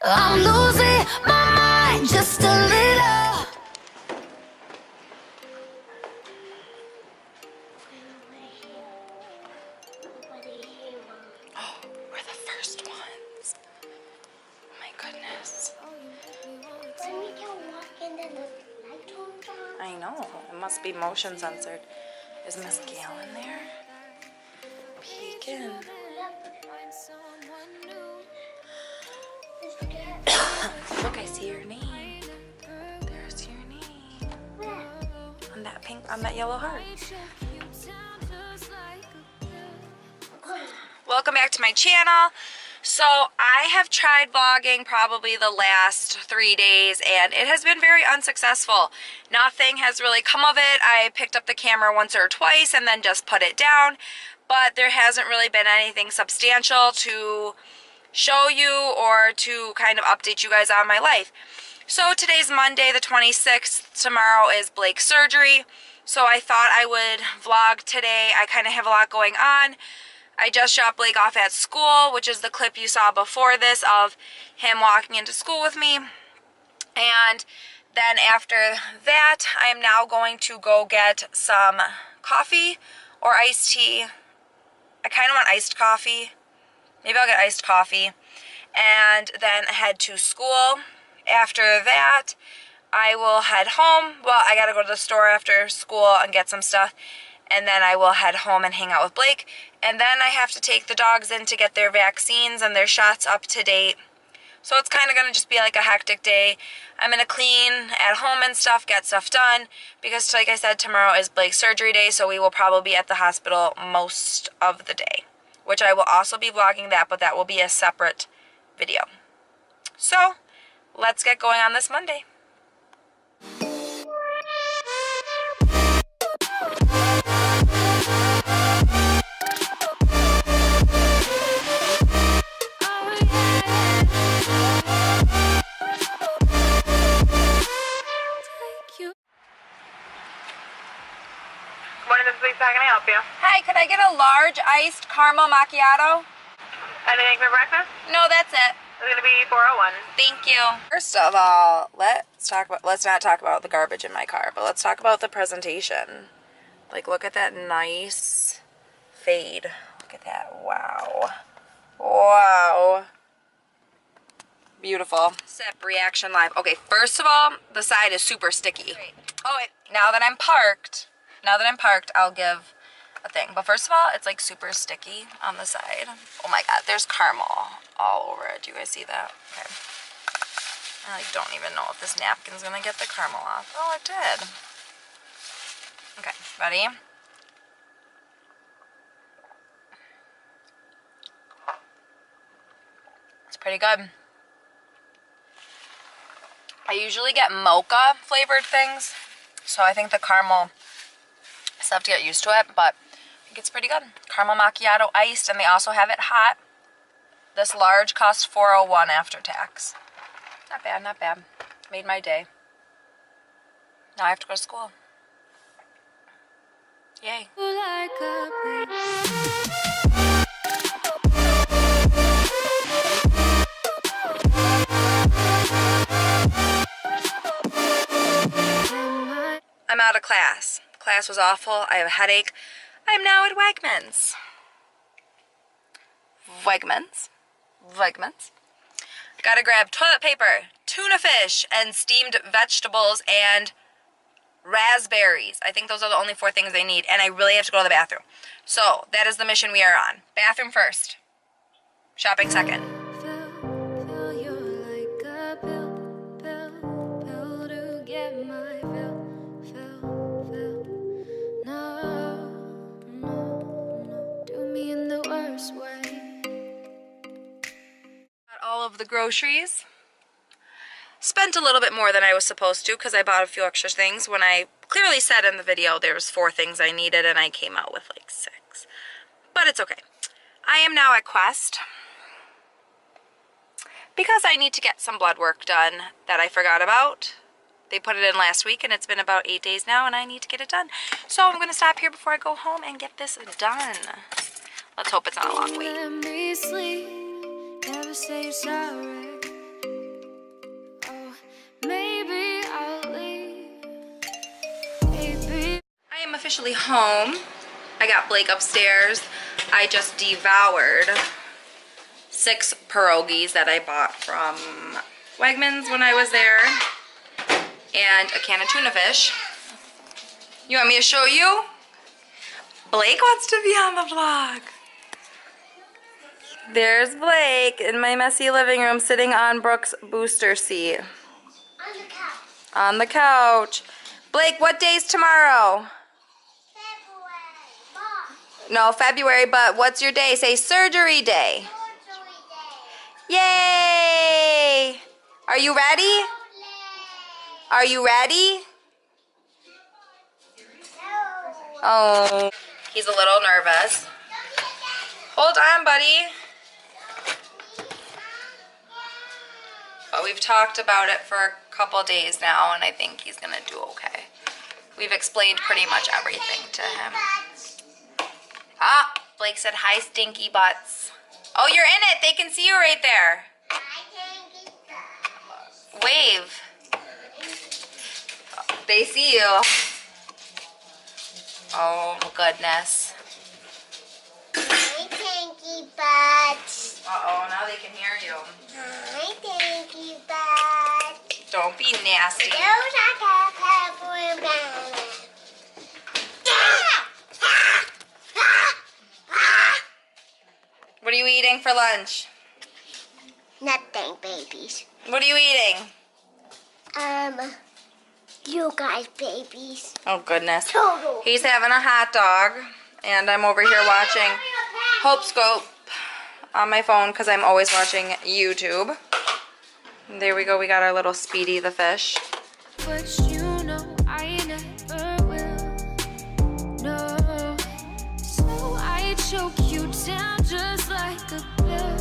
I'm losing my mind just a little. Oh, we're the first ones. Oh my goodness. I know. It must be motion censored. Is Miss Gail in there? Peeking. Look, I see your name. There's your name. On that pink, on that yellow heart. Welcome back to my channel. So I have tried vlogging probably the last 3 days and it has been very unsuccessful. Nothing has really come of it. I picked up the camera once or twice and then just put it down, but there hasn't really been anything substantial to show you or to kind of update you guys on my life. So today's Monday the 26th, tomorrow is Blake's surgery, so I thought I would vlog today. I kind of have a lot going on. I just dropped Blake off at school, which is the clip you saw before this of him walking into school with me. And then after that, I am now going to go get some coffee or iced tea. I kind of want iced coffee. Maybe I'll get iced coffee. And then head to school. After that, I will head home. Well, I gotta go to the store after school and get some stuff. And then I will head home and hang out with Blake. And then I have to take the dogs in to get their vaccines and their shots up to date. So it's kind of going to just be like a hectic day. I'm going to clean at home and stuff, get stuff done. Because like I said, tomorrow is Blake's surgery day, so we will probably be at the hospital most of the day. Which I will also be vlogging that, but that will be a separate video. So, let's get going on this Monday. Morning, this is Lisa. How can I help you? Hi, could I get a large iced caramel macchiato? Anything for breakfast? No, that's it. It's going to be 401. Thank you. First of all, let's not talk about the garbage in my car, but let's talk about the presentation. Like, look at that nice fade. Look at that. Wow. Wow. Beautiful. Sip reaction live. Okay, first of all, the side is super sticky. Oh, wait. Now that I'm parked, I'll give a thing. But first of all, it's like super sticky on the side. Oh my god, there's caramel all over it. Do you guys see that? Okay. I like don't even know if this napkin's gonna get the caramel off. Oh, it did. Okay, ready? It's pretty good. I usually get mocha flavored things, so I think the caramel, I still have to get used to it, but I think it's pretty good. Caramel macchiato iced, and they also have it hot. This large costs $4.01 after tax. Not bad, not bad. Made my day. Now I have to go to school. Yay. I'm out of class. Class was awful. I have a headache. I'm now at Wegmans. Wegmans. Gotta grab toilet paper, tuna fish, and steamed vegetables, and raspberries. I think those are the only 4 things I need, and I really have to go to the bathroom. So, that is the mission we are on. Bathroom first. Shopping second. All of the groceries. Spent a little bit more than I was supposed to because I bought a few extra things when I clearly said in the video there was 4 things I needed and I came out with like 6. But it's okay. I am now at Quest because I need to get some blood work done that I forgot about. They put it in last week and it's been about 8 days now and I need to get it done. So I'm going to stop here before I go home and get this done. Let's hope it's not a long wait. Let me sleep, never say sorry. officially home. I got Blake upstairs. I just devoured 6 pierogies that I bought from Wegmans when I was there, and a can of tuna fish. You want me to show you? Blake wants to be on the vlog. There's Blake in my messy living room sitting on Brooke's booster seat. On the couch. On the couch. Blake, what day's tomorrow? February. March. No, February, but what's your day? Say surgery day. Surgery day. Yay! Are you ready? Are you ready? No. Oh, he's a little nervous. Hold on, buddy. But we've talked about it for a couple days now, and I think he's gonna do okay. We've explained pretty much everything to him. Ah, Blake said hi, stinky butts. Oh, you're in it. They can see you right there. Wave. They see you. Oh, goodness. Hi, Tinky Butts. Uh-oh, now they can hear you. Hi, Tinky Butts. Don't be nasty. Those are purple and brown. What are you eating for lunch? Nothing, babies. What are you eating? You guys, babies. Oh, goodness. Total. He's having a hot dog, and I'm over here watching Hope Scope on my phone because I'm always watching YouTube. There we go. We got our little Speedy the fish. But you know I never will. No. So I choke you down just like a pill.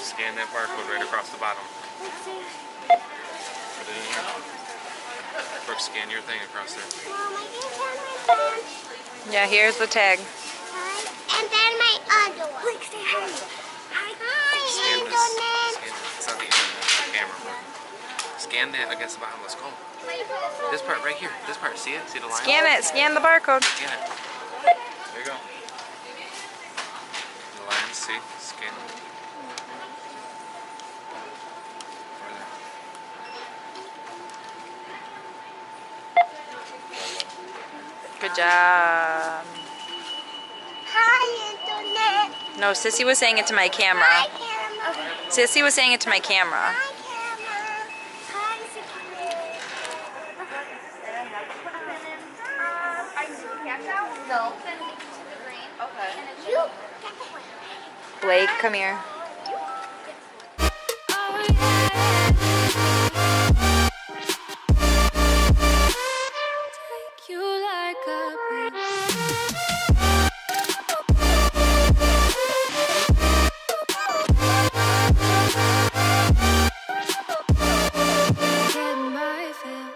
Scan that barcode right across the bottom. Put it in here. Brooke, scan your thing across there. Yeah, here's the tag. And then my other one. Quick, say hi. Hi, Scan this. Internet. Scan this. It's not the internet. The camera, Brooke. Scan that against the bottom. Let's go. This part right here. This part. See it? See the line? Scan it. Scan the barcode. Scan it. There you go. The lines. See? Scan it. Good job. Hi, Internet. No, Sissy was saying it to my camera. Hi, camera. Sissy was saying it to my camera. Hi, camera. Hi, Sissy. No. You get the one. Blake, come here. Oh, yeah. Take you like a pill. Get my fill.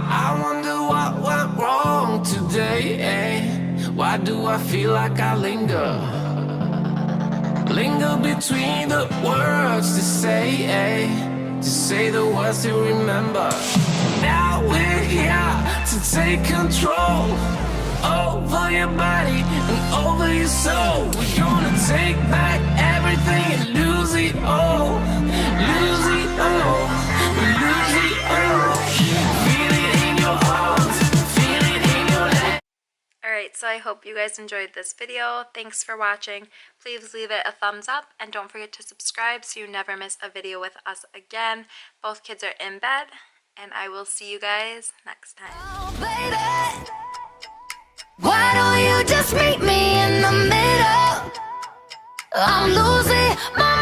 I wonder what went wrong today, eh? Why do I feel like I linger? Linger between the words to say, eh? To say the words to remember. Now we're here to take control over your body and over your soul. We're gonna take back everything and lose it all. Lose it all. Lose it all. Feel it in your arms. Feel it in your legs. Alright, so I hope you guys enjoyed this video. Thanks for watching. Please leave it a thumbs up and don't forget to subscribe so you never miss a video with us again. Both kids are in bed and I will see you guys next time. Oh, baby. Why don't you just meet me in the middle? I'm losing my